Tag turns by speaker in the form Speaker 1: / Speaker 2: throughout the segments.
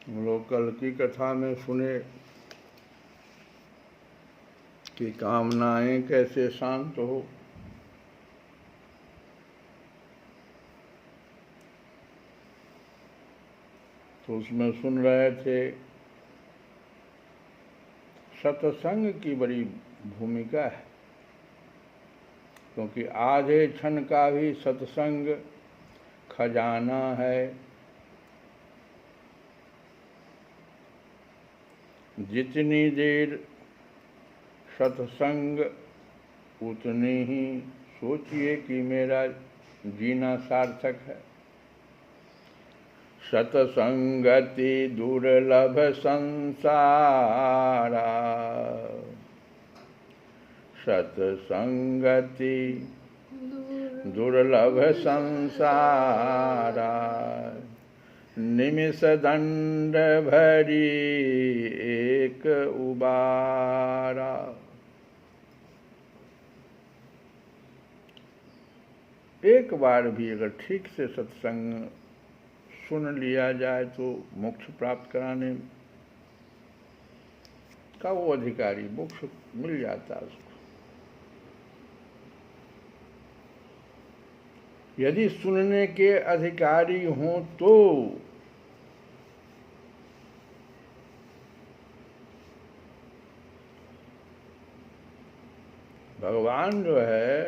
Speaker 1: हम लोग कल की कथा में सुने कि कामनाएं कैसे शांत हो। तो उसमें सुन रहे थे सत्संग की बड़ी भूमिका है, क्योंकि आधे क्षण का भी सत्संग खजाना है। जितनी देर सत्संग उतनी ही सोचिए कि मेरा जीना सार्थक है। सत्संगति दुर्लभ संसारा, सत्संगति दुर्लभ संसारा, निमिष दंड भरी एक उबारा। एक बार भी अगर ठीक से सत्संग सुन लिया जाए तो मोक्ष प्राप्त कराने का वो अधिकारी, मोक्ष मिल जाता है उसको। यदि सुनने के अधिकारी हों तो भगवान जो है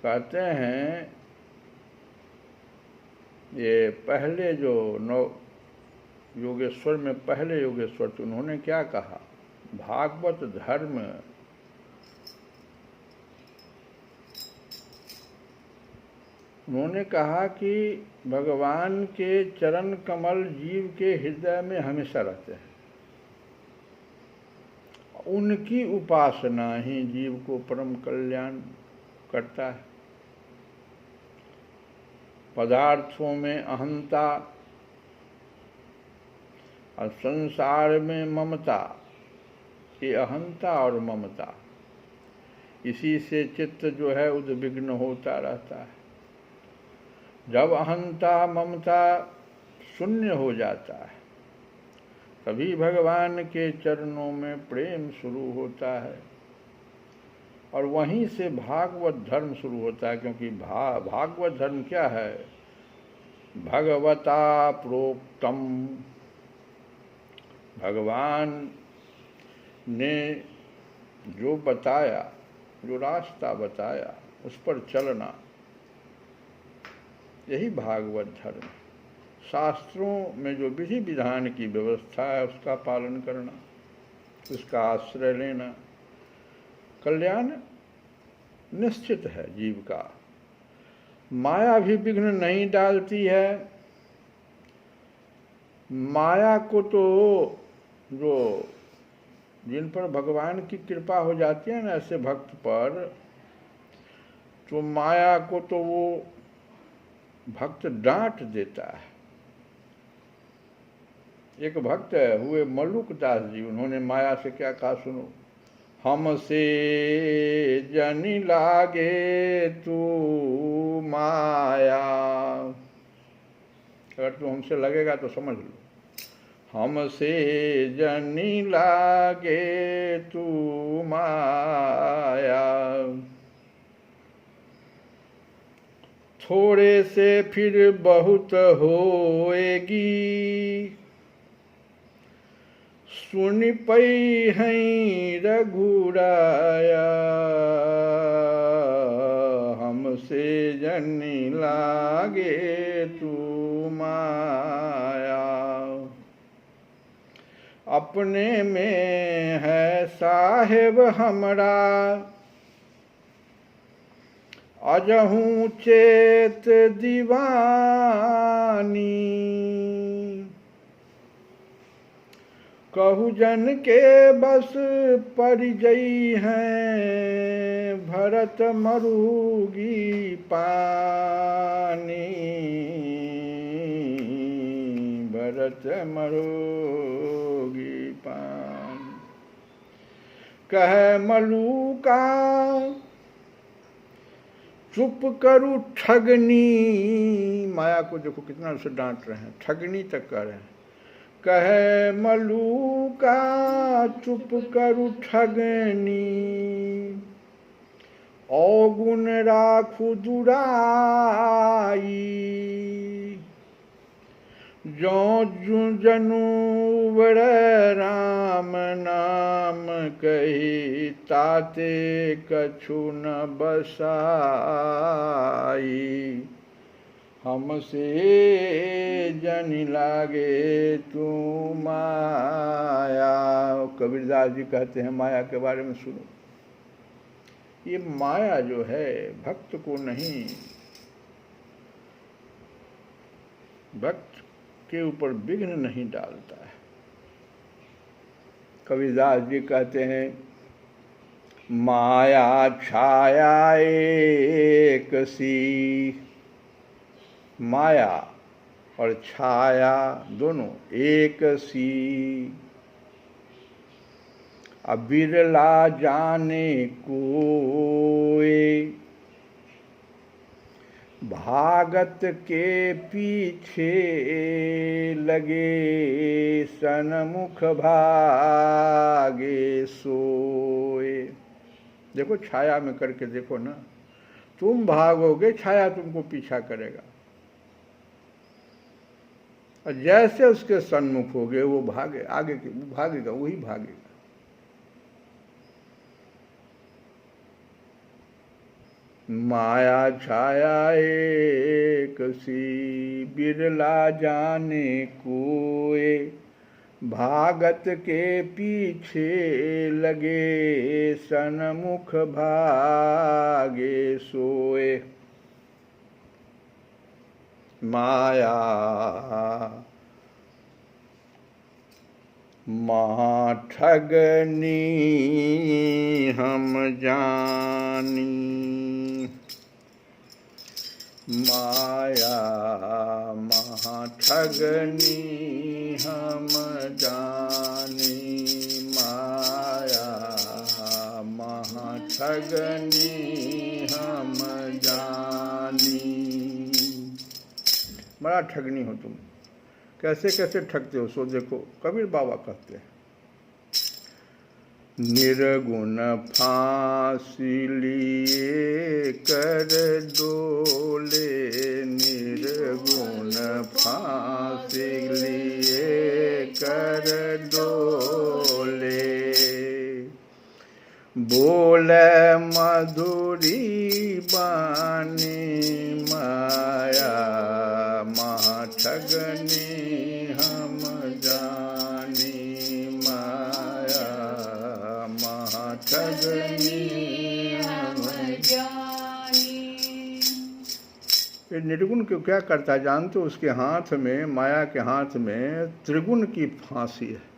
Speaker 1: कहते हैं, ये पहले जो नौ योगेश्वर में पहले योगेश्वर थे, उन्होंने क्या कहा? भागवत धर्म उन्होंने कहा कि भगवान के चरण कमल जीव के हृदय में हमेशा रहते हैं। उनकी उपासना ही जीव को परम कल्याण करता है। पदार्थों में अहंता और संसार में ममता, ये अहंता और ममता, इसी से चित्त जो है उद्विग्न होता रहता है। जब अहंता ममता शून्य हो जाता है तभी भगवान के चरणों में प्रेम शुरू होता है और वहीं से भागवत धर्म शुरू होता है। क्योंकि भागवत धर्म क्या है? भगवता प्रोक्तम, भगवान ने जो बताया, जो रास्ता बताया उस पर चलना, यही भागवत धर्म। शास्त्रों में जो विधि विधान की व्यवस्था है उसका पालन करना, उसका आश्रय लेना, कल्याण निश्चित है जीव का। माया भी विघ्न नहीं डालती है। माया को तो जो जिन पर भगवान की कृपा हो जाती है ना, ऐसे भक्त पर, तो माया को तो वो भक्त डांट देता है। एक भक्त हुए मल्लुक दास जी, उन्होंने माया से क्या कहा सुनो। हमसे जनि लागे तू माया, अगर तू हमसे लगेगा तो समझ लो। हमसे जनि लागे तू माया, थोड़े से फिर बहुत होएगी, सुन पई हैं रघुराया। हमसे जनि लागे तू माया, अपने में है साहेब हमरा, अजहूँ चेत दीवानी। कहु जन के बस परिजई हैं, भरत मरुगी पानी, भरत मरुगी पानी। कह मलूका चुप करू ठगनी, माया को देखो कितना उसे डांट रहे हैं, ठगनी तक कर रहे हैं। कहे मलूका चुप करु ठगनी, अवगुण राखु दुराई। जो जनु वर राम नाम कही, ताते कछु न बसाई। हमसे जनि लागे तू माया। कबीरदास जी कहते हैं माया के बारे में सुनो, ये माया जो है भक्त को नहीं, भक्त के ऊपर विघ्न नहीं डालता है। कबीरदास जी कहते हैं माया छाया एक सी। माया और छाया दोनों एक सी, अब बिरला जाने कोई। भागत के पीछे लगे, सन्मुख भागे सोए। देखो छाया में करके देखो ना, तुम भागोगे छाया तुमको पीछा करेगा, और जैसे उसके सन्मुख होगे वो भागे, आगे भागेगा, वही भागेगा। माया छाया एक सी, बिरला जाने कोई। भागत के पीछे लगे, सन्मुख भागे सोए। माया महा ठगनी हम जानी। माया महा ठगनी हम जानी। माया महा ठगनी हम जानी। बड़ा ठगनी हो तुम, कैसे कैसे ठगते हो सो देखो। कबीर बाबा कहते हैं निर्गुण फांसी लिए कर डोले। निर्गुण फांसी लिए कर डोले। बोले मधुरी बानी। माया महा ठगनी हम जानी। माया महा ठगनी हम जानी। ये निर्गुण को क्या करता है जानते हो? उसके हाथ में, माया के हाथ में त्रिगुण की फांसी है।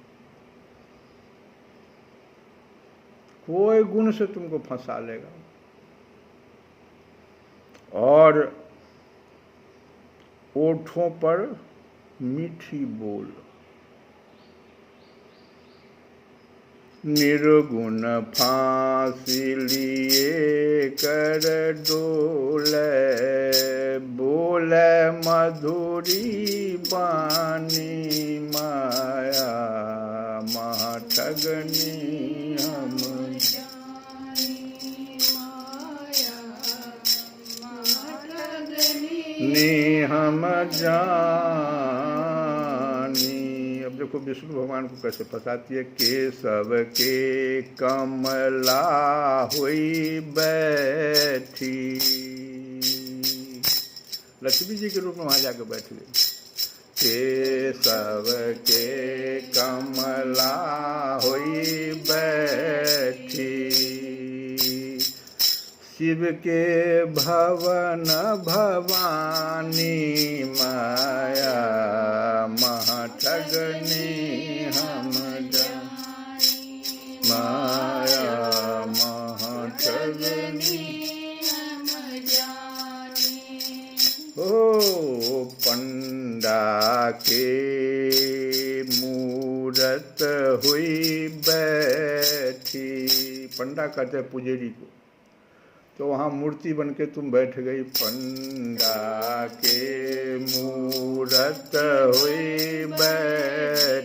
Speaker 1: कोई गुण से तुमको फंसा लेगा। और ओठों पर मीठी बोल। निर्गुण फांसी लिए कर डोले। बोले मधुरी बानी। माया महा ठगनी हम नी हम जानी। अब देखो विष्णु भगवान को कैसे फंसाती है। केशव के कमला हुई बैठी। लक्ष्मी जी के रूप में वहां जाकर बैठ गई। केशव के कमला हुई बैठी। शिव के भवन भवानी। माया महा ठगनी हम जानी। माया महा ठगनी हम जानी। ओ पंडा के मूरत हुई बैठी। पंडा कहते हैं पुजेरी को। तो वहाँ मूर्ति बन के तुम बैठ गई। पंडा के मूरत हुई बैठी।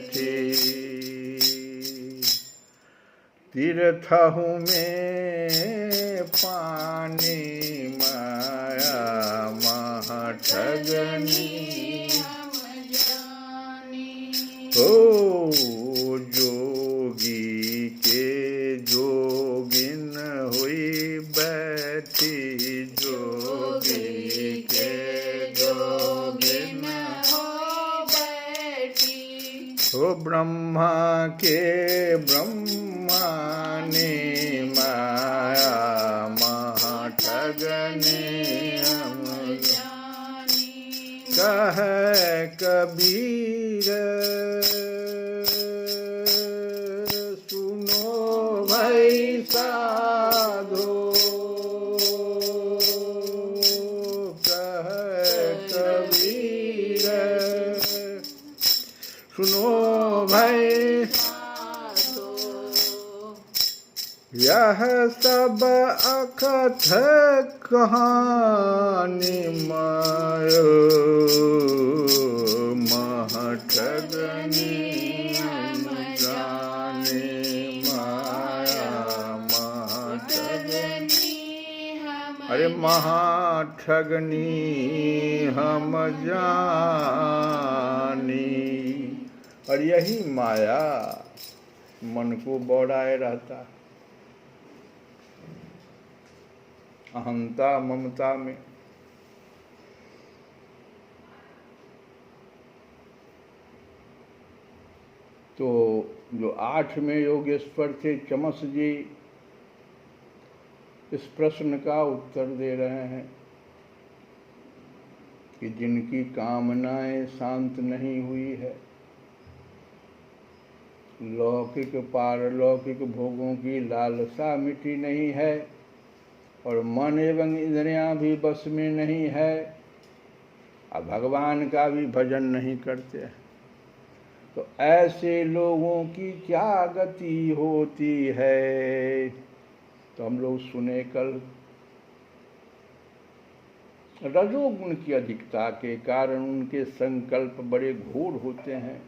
Speaker 1: थहु में पानी माया महाठगनी ओ जोगी के जोगिन हुई बैठी जोगी के जोगिन हो ब्रह्मा के ब्रह्मानी माया महाठगनी कह कबीर सुनो भाई साधो कह कबीर सुनो भाई यह सब अकथ कहानी मायो महाठगनी जाने माया महाठगनी अरे महाठगनी हम जानी। और यही माया मन को बौड़ाए रहता है अहंता ममता में। तो जो 8वें योगेश्वर थे चमस जी इस प्रश्न का उत्तर दे रहे हैं कि जिनकी कामनाएं शांत नहीं हुई है, लौकिक पारलौकिक भोगों की लालसा मिटी नहीं है और मन एवं इंद्रियां भी बस में नहीं है, अब भगवान का भी भजन नहीं करते हैं, तो ऐसे लोगों की क्या गति होती है। तो हम लोग सुने कल रजोगुण की अधिकता के कारण उनके संकल्प बड़े घोर होते हैं,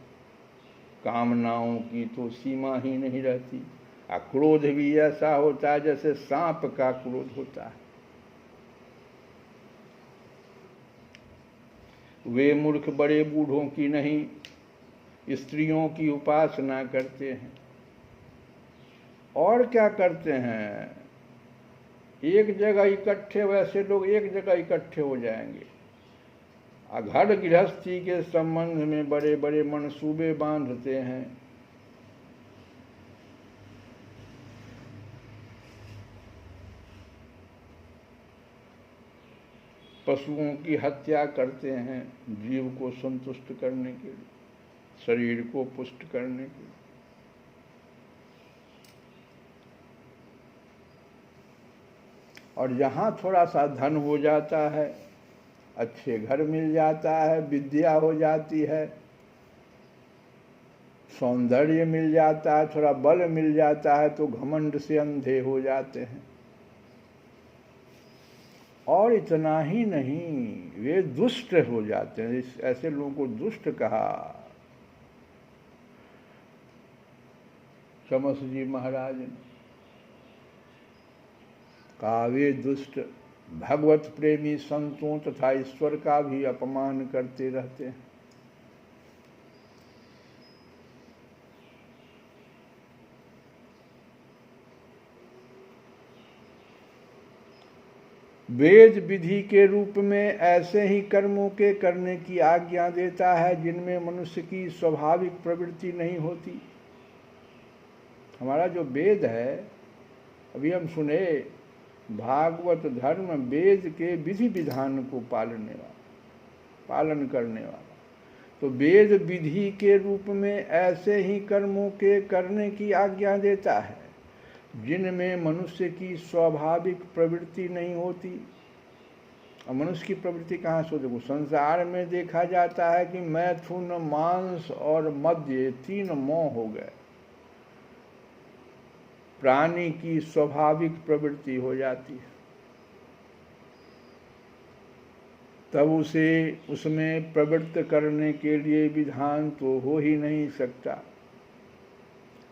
Speaker 1: कामनाओं की तो सीमा ही नहीं रहती। क्रोध भी ऐसा होता है जैसे सांप का क्रोध होता है। वे मूर्ख बड़े बूढ़ों की नहीं स्त्रियों की उपासना करते हैं। और क्या करते हैं, एक जगह इकट्ठे, वैसे लोग एक जगह इकट्ठे हो जाएंगे, घर गृहस्थी के संबंध में बड़े बड़े मंसूबे बांधते हैं। पशुओं की हत्या करते हैं जीव को संतुष्ट करने के लिए, शरीर को पुष्ट करने के लिए। और जहाँ थोड़ा सा धन हो जाता है, अच्छे घर मिल जाता है, विद्या हो जाती है, सौंदर्य मिल जाता है, थोड़ा बल मिल जाता है, तो घमंड से अंधे हो जाते हैं। और इतना ही नहीं, वे दुष्ट हो जाते हैं। ऐसे लोगों को दुष्ट कहा चमस जी महाराज ने। कहा वे दुष्ट भगवत प्रेमी संतों तथा ईश्वर का भी अपमान करते रहते हैं। वेद विधि के रूप में ऐसे ही कर्मों के करने की आज्ञा देता है जिनमें मनुष्य की स्वाभाविक प्रवृत्ति नहीं होती। हमारा जो वेद है, अभी हम सुने, भागवत धर्म वेद के विधि विधान को पालन करने वाला। तो वेद विधि के रूप में ऐसे ही कर्मों के करने की आज्ञा देता है जिनमें मनुष्य की स्वाभाविक प्रवृत्ति नहीं होती। और मनुष्य की प्रवृत्ति कहाँ से देखो, संसार में देखा जाता है कि मैथुन, मांस और मद्य 3 मोह हो गए। प्राणी की स्वाभाविक प्रवृत्ति हो जाती है, तब उसे उसमें प्रवृत्त करने के लिए विधान तो हो ही नहीं सकता।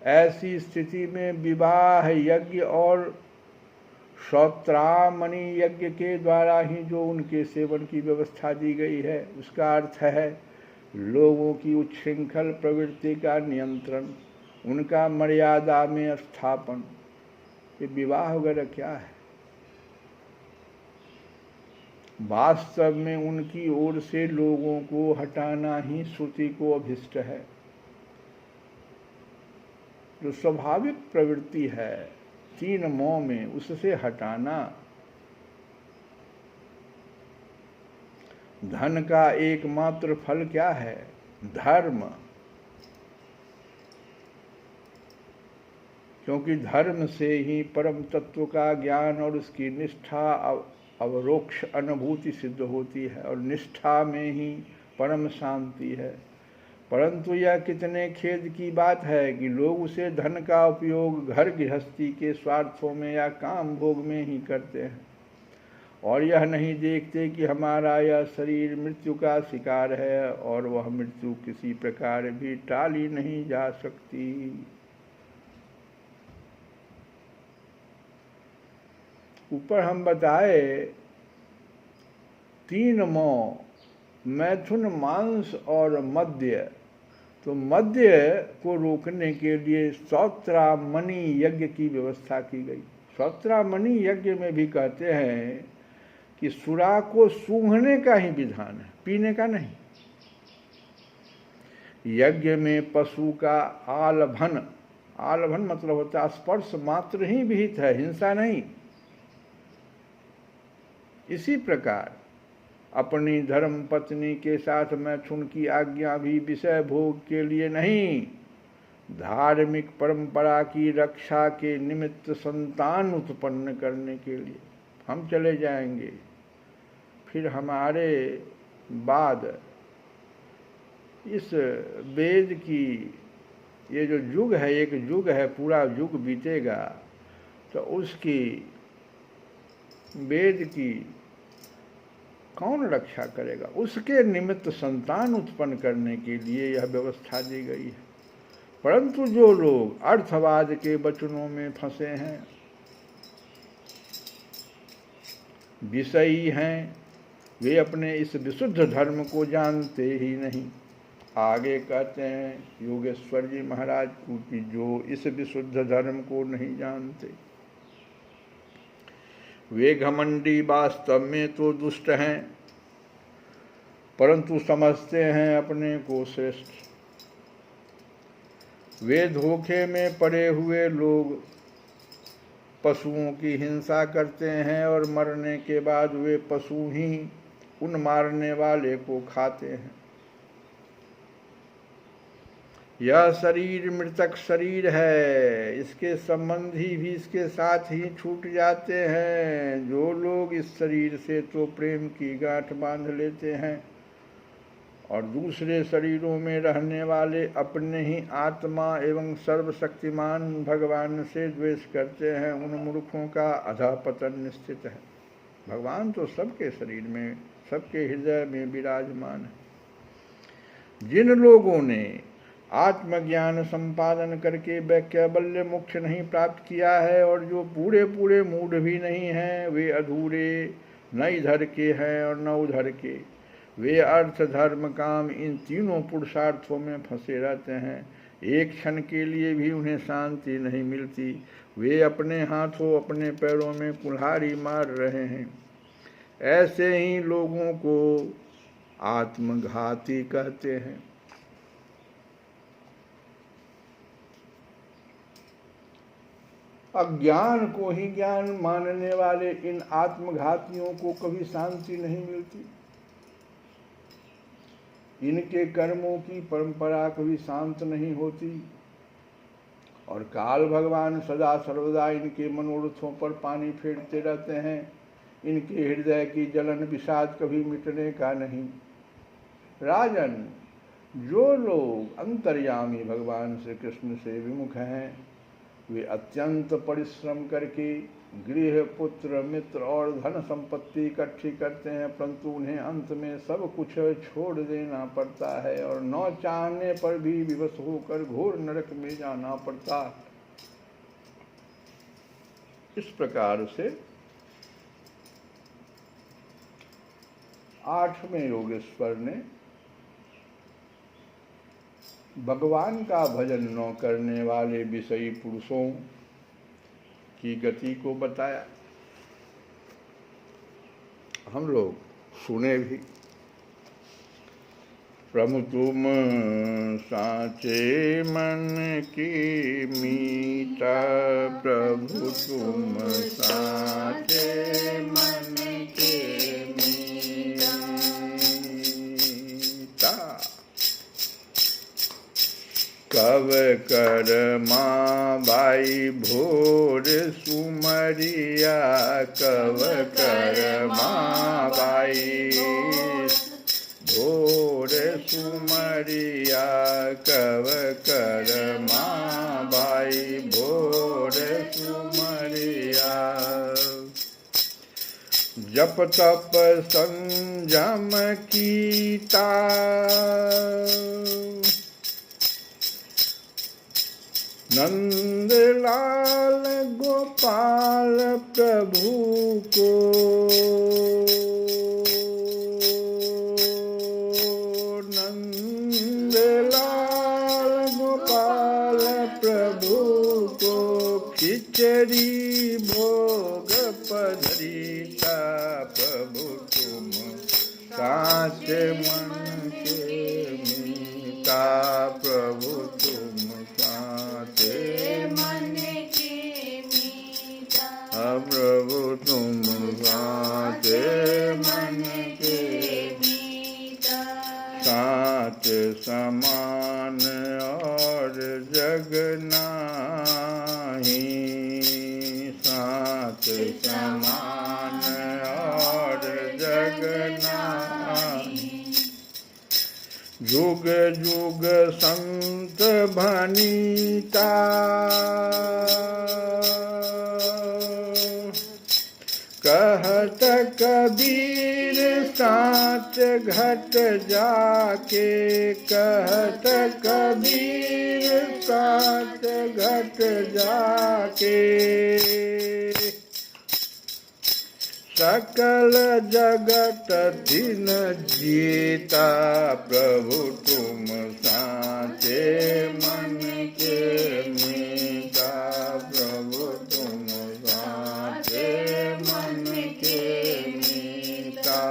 Speaker 1: ऐसी स्थिति में विवाह यज्ञ और श्रोत्रामणि यज्ञ के द्वारा ही जो उनके सेवन की व्यवस्था दी गई है, उसका अर्थ है लोगों की उच्छृंखल प्रवृत्ति का नियंत्रण, उनका मर्यादा में स्थापन। ये विवाह वगैरह क्या है? वास्तव में उनकी ओर से लोगों को हटाना ही श्रुति को अभिष्ट है। जो स्वाभाविक प्रवृत्ति है 3 मोह में, उससे हटाना। धन का एकमात्र फल क्या है? धर्म। क्योंकि धर्म से ही परम तत्व का ज्ञान और उसकी निष्ठा अवरोक्ष अनुभूति सिद्ध होती है, और निष्ठा में ही परम शांति है। परंतु यह कितने खेद की बात है कि लोग उसे धन का उपयोग घर गृहस्थी के स्वार्थों में या काम भोग में ही करते हैं, और यह नहीं देखते कि हमारा यह शरीर मृत्यु का शिकार है और वह मृत्यु किसी प्रकार भी टाली नहीं जा सकती। ऊपर हम बताए 3 मोह, मैथुन, मांस और मद्य। तो मद्य को रोकने के लिए श्रोत्रामणि यज्ञ की व्यवस्था की गई। श्रोत्रामणि यज्ञ में भी कहते हैं कि सुरा को सूंघने का ही विधान है, पीने का नहीं। यज्ञ में पशु का आलभन, आलभन मतलब होता है स्पर्श मात्र ही विहित है, हिंसा नहीं। इसी प्रकार अपनी धर्म पत्नी के साथ मैथुन की आज्ञा भी विषय भोग के लिए नहीं, धार्मिक परंपरा की रक्षा के निमित्त संतान उत्पन्न करने के लिए। हम चले जाएंगे, फिर हमारे बाद इस वेद की ये जो युग है, एक युग है, पूरा युग बीतेगा, तो उसकी वेद की कौन रक्षा करेगा? उसके निमित्त संतान उत्पन्न करने के लिए यह व्यवस्था दी गई है। परंतु जो लोग अर्थवाद के वचनों में फंसे हैं, विषयी हैं, वे अपने इस विशुद्ध धर्म को जानते ही नहीं। आगे कहते हैं योगेश्वर जी महाराज को कि जो इस विशुद्ध धर्म को नहीं जानते, वे घमंडी वास्तव में तो दुष्ट हैं, परंतु समझते हैं अपने को श्रेष्ठ। वे धोखे में पड़े हुए लोग पशुओं की हिंसा करते हैं और मरने के बाद वे पशु ही उन मारने वाले को खाते हैं। यह शरीर मृतक शरीर है, इसके संबंधी भी इसके साथ ही छूट जाते हैं। जो लोग इस शरीर से तो प्रेम की गांठ बांध लेते हैं और दूसरे शरीरों में रहने वाले अपने ही आत्मा एवं सर्वशक्तिमान भगवान से द्वेष करते हैं, उन मूर्खों का अधःपतन निश्चित है। भगवान तो सबके शरीर में, सबके हृदय में विराजमान है। जिन लोगों ने आत्मज्ञान संपादन करके कैवल्य मोक्ष नहीं प्राप्त किया है और जो पूरे पूरे मूढ़ भी नहीं हैं, वे अधूरे न इधर के हैं और न उधर के। वे अर्थ धर्म काम इन तीनों पुरुषार्थों में फंसे रहते हैं। एक क्षण के लिए भी उन्हें शांति नहीं मिलती। वे अपने हाथों अपने पैरों में कुल्हाड़ी मार रहे हैं। ऐसे ही लोगों को आत्मघाती कहते हैं। अज्ञान को ही ज्ञान मानने वाले इन आत्मघातियों को कभी शांति नहीं मिलती। इनके कर्मों की परंपरा कभी शांत नहीं होती और काल भगवान सदा सर्वदा इनके मनोरथों पर पानी फेरते रहते हैं। इनके हृदय की जलन विषाद कभी मिटने का नहीं। राजन, जो लोग अंतर्यामी भगवान श्री कृष्ण से विमुख हैं, वे अत्यंत परिश्रम करके गृह, पुत्र, मित्र और धन संपत्ति इकट्ठी करते हैं, परंतु उन्हें अंत में सब कुछ छोड़ देना पड़ता है और न चाहने पर भी विवश होकर घोर नरक में जाना पड़ता है। इस प्रकार से 8वें योगेश्वर ने भगवान का भजन न करने वाले विषयी पुरुषों की गति को बताया। हम लोग सुने भी। प्रभु तुम साचे मन की मीता, प्रभु तुम साचे मन के मीता। कव कर माँ बाई भोर सुमरिया, कव कर माँ बाई भोर सुमरिया, कव कर माँ बाई भोर सुमरिया। जप तप संयम कीता, नंद लाल गोपाल प्रभु को, नंद लाल गोपाल प्रभु को खिचड़ी भोग पधरीता, प्रभु तुम साचे मन के मीता, प्रभु तुम साचे मन के मीता, प्रभु तुम साचे मन के मीता। साच समान और जग नाही, साच समान और जग नाही। जुग जुग संत भनीता, कहत कबीर साच घट जाके, कहत कबीर साच घट जाके। सकल जगत दिन जीता, प्रभु तुम साचे मन के मीता, प्रभु तुम साचे मन के मीता।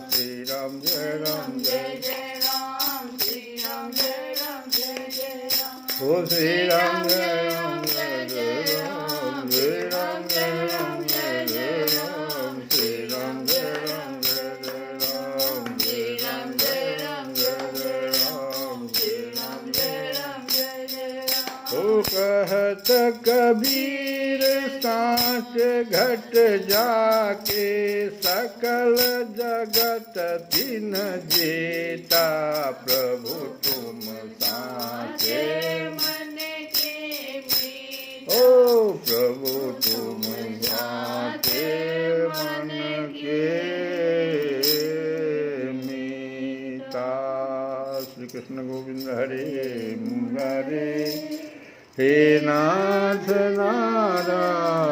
Speaker 1: श्री राम जय राम जय जय राम, श्री राम जय राम जय जय राम, हो श्री राम जय राम जय जय राम, श्री राम जय राम जय जय राम, श्री राम जय राम जय जय राम, श्री राम जय राम जय जय राम, श्री राम जय राम जय जय राम। ओ कहत कबीर साच घट जाके, सकल जगत दिन जेता, प्रभु तुम साचे मन के मीता, ओ प्रभु तुम साचे मन के मीता। श्री कृष्ण गोविंद हरे मुरारे, हे नाथ नारायण